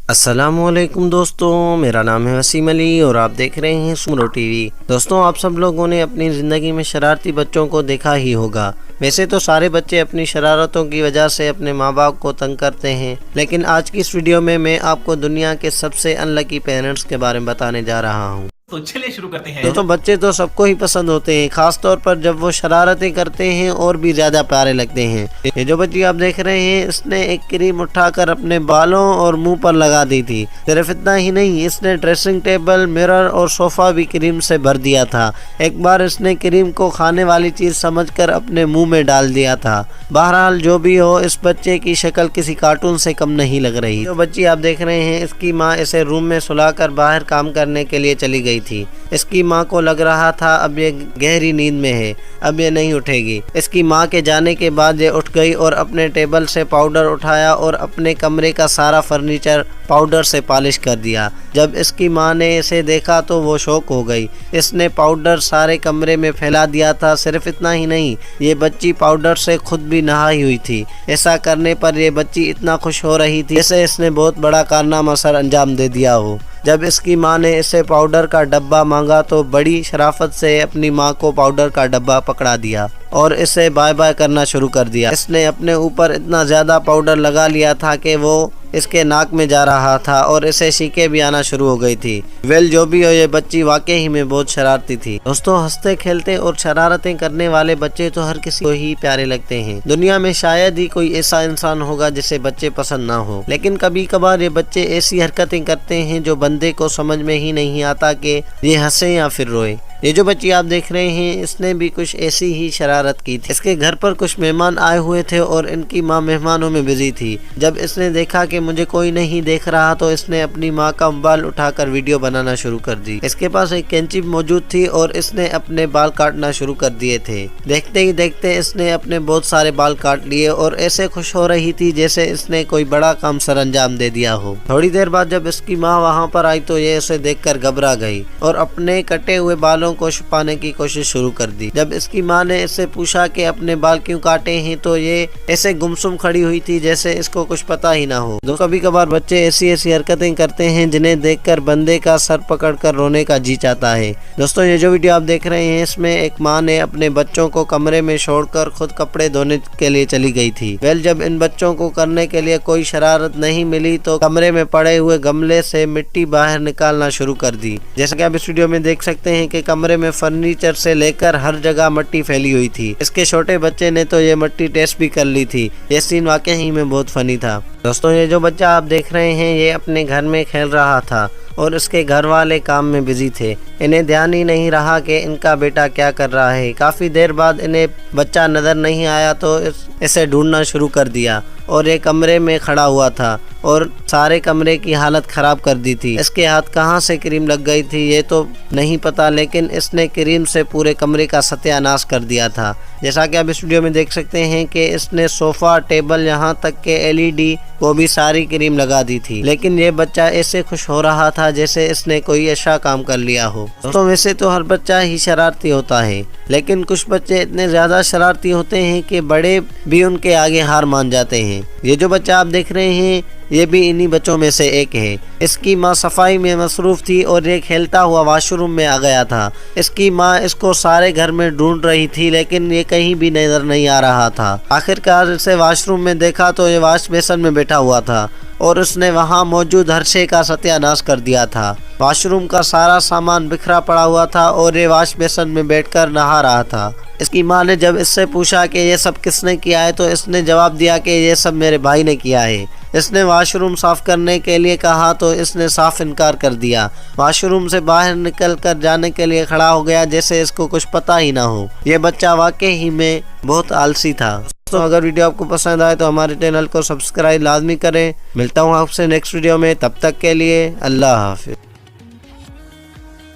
السلام علیکم دوستوں، میرا نام ہے وسیم علی اور آپ دیکھ رہے ہیں سمرو ٹی وی۔ دوستوں، آپ سب لوگوں نے اپنی زندگی میں شرارتی بچوں کو دیکھا ہی ہوگا۔ ویسے تو سارے بچے اپنی شرارتوں کی وجہ سے اپنے ماں باپ کو تنگ کرتے ہیں، لیکن آج کی اس ویڈیو میں آپ کو دنیا کے سب سے ان لکی پیرنٹس کے بارے میں بتانے جا رہا ہوں۔ تو چلے شروع کرتے ہیں۔ دوستوں، بچے تو سب کو ہی پسند ہوتے ہیں، خاص طور پر جب وہ شرارتیں کرتے ہیں اور بھی زیادہ پیارے لگتے ہیں۔ یہ جو بچی آپ دیکھ رہے ہیں، اس نے ایک کریم اٹھا کر اپنے بالوں اور منہ پر لگا دی تھی۔ صرف اتنا ہی نہیں، اس نے ڈریسنگ ٹیبل، مرر اور صوفہ بھی کریم سے بھر دیا تھا۔ ایک بار اس نے کریم کو کھانے والی چیز سمجھ کر اپنے منہ میں ڈال دیا تھا۔ بہرحال جو بھی ہو، اس بچے کی شکل کسی کارٹون سے کم نہیں لگ رہی۔ جو بچی آپ دیکھ رہے ہیں، اس کی ماں اسے روم میں سلا کر باہر کام کرنے کے لیے چلی گئی تھی۔ اس کی ماں کو لگ رہا تھا اب یہ گہری نیند میں ہے، اب یہ نہیں اٹھے گی۔ اس کی ماں کے جانے کے بعد یہ اٹھ گئی اور اپنے ٹیبل سے پاؤڈر اٹھایا اور اپنے کمرے کا سارا فرنیچر پاؤڈر سے پالش کر دیا۔ جب اس کی ماں نے اسے دیکھا تو وہ شوق ہو گئی۔ اس نے پاؤڈر سارے کمرے میں پھیلا دیا تھا۔ صرف اتنا ہی نہیں، یہ بچی پاؤڈر سے خود بھی نہائی ہوئی تھی۔ ایسا کرنے پر یہ بچی اتنا خوش ہو رہی تھی جیسے اس نے بہت بڑا کارنامہ سر انجام دے دیا ہو۔ جب اس کی ماں نے اسے پاؤڈر کا ڈبہ مانگا تو بڑی شرافت سے اپنی ماں کو پاؤڈر کا ڈبہ پکڑا دیا اور اسے بائے بائے کرنا شروع کر دیا۔ اس نے اپنے اوپر اتنا زیادہ پاؤڈر لگا لیا تھا کہ وہ اس کے ناک میں جا رہا تھا اور اسے چھینکیں بھی آنا شروع ہو گئی تھی۔ جو بھی ہو، یہ بچی واقعی میں بہت شرارتی تھی۔ دوستوں، ہنستے کھیلتے اور شرارتیں کرنے والے بچے تو ہر کسی کو ہی پیارے لگتے ہیں۔ دنیا میں شاید ہی کوئی ایسا انسان ہوگا جسے بچے پسند نہ ہو، لیکن کبھی کبھار یہ بچے ایسی حرکتیں کرتے ہیں جو بندے کو سمجھ میں ہی نہیں آتا کہ یہ ہنسے یا پھر روئے۔ یہ جو بچی آپ دیکھ رہے ہیں، اس نے بھی کچھ ایسی ہی شرارت کی تھی۔ اس کے گھر پر کچھ مہمان آئے ہوئے تھے اور ان کی ماں مہمانوں میں بزی تھی۔ جب اس نے دیکھا کہ مجھے کوئی نہیں دیکھ رہا تو اس نے اپنی ماں کا موبائل اٹھا کر ویڈیو بنانا شروع کر دی۔ اس کے پاس ایک کینچی موجود تھی اور اس نے اپنے بال کاٹنا شروع کر دیے تھے۔ دیکھتے ہی دیکھتے اس نے اپنے بہت سارے بال کاٹ لیے اور ایسے خوش ہو رہی تھی جیسے اس نے کوئی بڑا کام سر انجام دے دیا ہو۔ تھوڑی دیر بعد جب اس کی ماں وہاں پر آئی تو یہ اسے دیکھ کر گھبرا گئی اور اپنے کٹے ہوئے بالوں کو چھپانے کی کوشش شروع کر دی۔ جب اس کی ماں نے اس سے پوچھا کہ اپنے بال کیوں کاٹے ہیں تو یہ ایسے گمسم کھڑی ہوئی تھی جیسے اس کو کچھ پتا ہی نہ ہو۔ کبھی کبھار بچے ایسی حرکتیں کرتے ہیں جنہیں دیکھ کر بندے کا سر پکڑ کر رونے کا جی چاہتا ہے۔ دوستوں، یہ جو ویڈیو آپ دیکھ رہے ہیں، اس میں ایک ماں نے اپنے بچوں کو کمرے میں چھوڑ کر خود کپڑے دھونے کے لیے چلی گئی تھی۔ جب ان بچوں کو کرنے کے لیے کوئی شرارت نہیں ملی تو کمرے میں پڑے ہوئے گملے سے مٹی باہر نکالنا شروع کر دی۔ جیسا کہ آپ اس ویڈیو میں دیکھ سکتے ہیں کہ کمرے میں فرنیچر سے لے کر ہر جگہ مٹی پھیلی ہوئی تھی۔ اس کے چھوٹے بچے نے تو یہ مٹی ٹیسٹ بھی کر لی تھی۔ یہ سین واقعی میں بہت فنی تھا۔ دوستوں، یہ جو بچہ آپ دیکھ رہے ہیں، یہ اپنے گھر میں کھیل رہا تھا اور اس کے گھر والے کام میں بزی تھے۔ انہیں دھیان ہی نہیں رہا کہ ان کا بیٹا کیا کر رہا ہے۔ کافی دیر بعد انہیں بچہ نظر نہیں آیا تو اسے ڈھونڈنا شروع کر دیا اور یہ کمرے میں کھڑا ہوا تھا اور سارے کمرے کی حالت خراب کر دی تھی۔ اس کے ہاتھ کہاں سے کریم لگ گئی تھی یہ تو نہیں پتا، لیکن اس نے کریم سے پورے کمرے کا ستیہ ناش کر دیا تھا۔ جیسا کہ آپ اس ویڈیو میں دیکھ سکتے ہیں کہ اس نے صوفہ، ٹیبل، یہاں تک کہ LED کو بھی ساری کریم لگا دی تھی، لیکن یہ بچہ ایسے خوش ہو رہا تھا جیسے اس نے کوئی اچھا کام کر لیا ہو۔ تو ویسے تو ہر بچہ ہی شرارتی ہوتا ہے، لیکن کچھ بچے اتنے زیادہ شرارتی ہوتے ہیں کہ بڑے بھی ان کے آگے ہار مان جاتے ہیں۔ یہ جو بچہ آپ دیکھ رہے ہیں، یہ بھی انہی بچوں میں سے ایک ہے۔ اس کی ماں صفائی میں مصروف تھی اور یہ کھیلتا ہوا واش روم میں آ گیا تھا۔ اس کی ماں اس کو سارے گھر میں ڈھونڈ رہی تھی، لیکن یہ کہیں بھی نظر نہیں آ رہا تھا۔ آخرکار اسے واش روم میں دیکھا تو یہ واش بیسن میں بیٹھا ہوا تھا اور اس نے وہاں موجود ہر شے کا ستیہ ناش کر دیا تھا۔ واش روم کا سارا سامان بکھرا پڑا ہوا تھا اور یہ واش بیسن میں بیٹھ کر نہا رہا تھا۔ اس کی ماں نے جب اس سے پوچھا کہ یہ سب کس نے کیا ہے تو اس نے جواب دیا کہ یہ سب میرے بھائی نے کیا ہے۔ اس نے واش روم صاف کرنے کے لیے کہا تو اس نے صاف انکار کر دیا۔ واش روم سے باہر نکل کر جانے کے لیے کھڑا ہو گیا جیسے اس کو کچھ پتہ ہی نہ ہو۔ یہ بچہ واقعی میں بہت آلسی تھا۔ تو اگر ویڈیو آپ کو پسند آئے تو ہمارے چینل کو سبسکرائب لازمی کریں۔ ملتا ہوں آپ سے نیکسٹ ویڈیو میں، تب تک کے لیے اللہ حافظ۔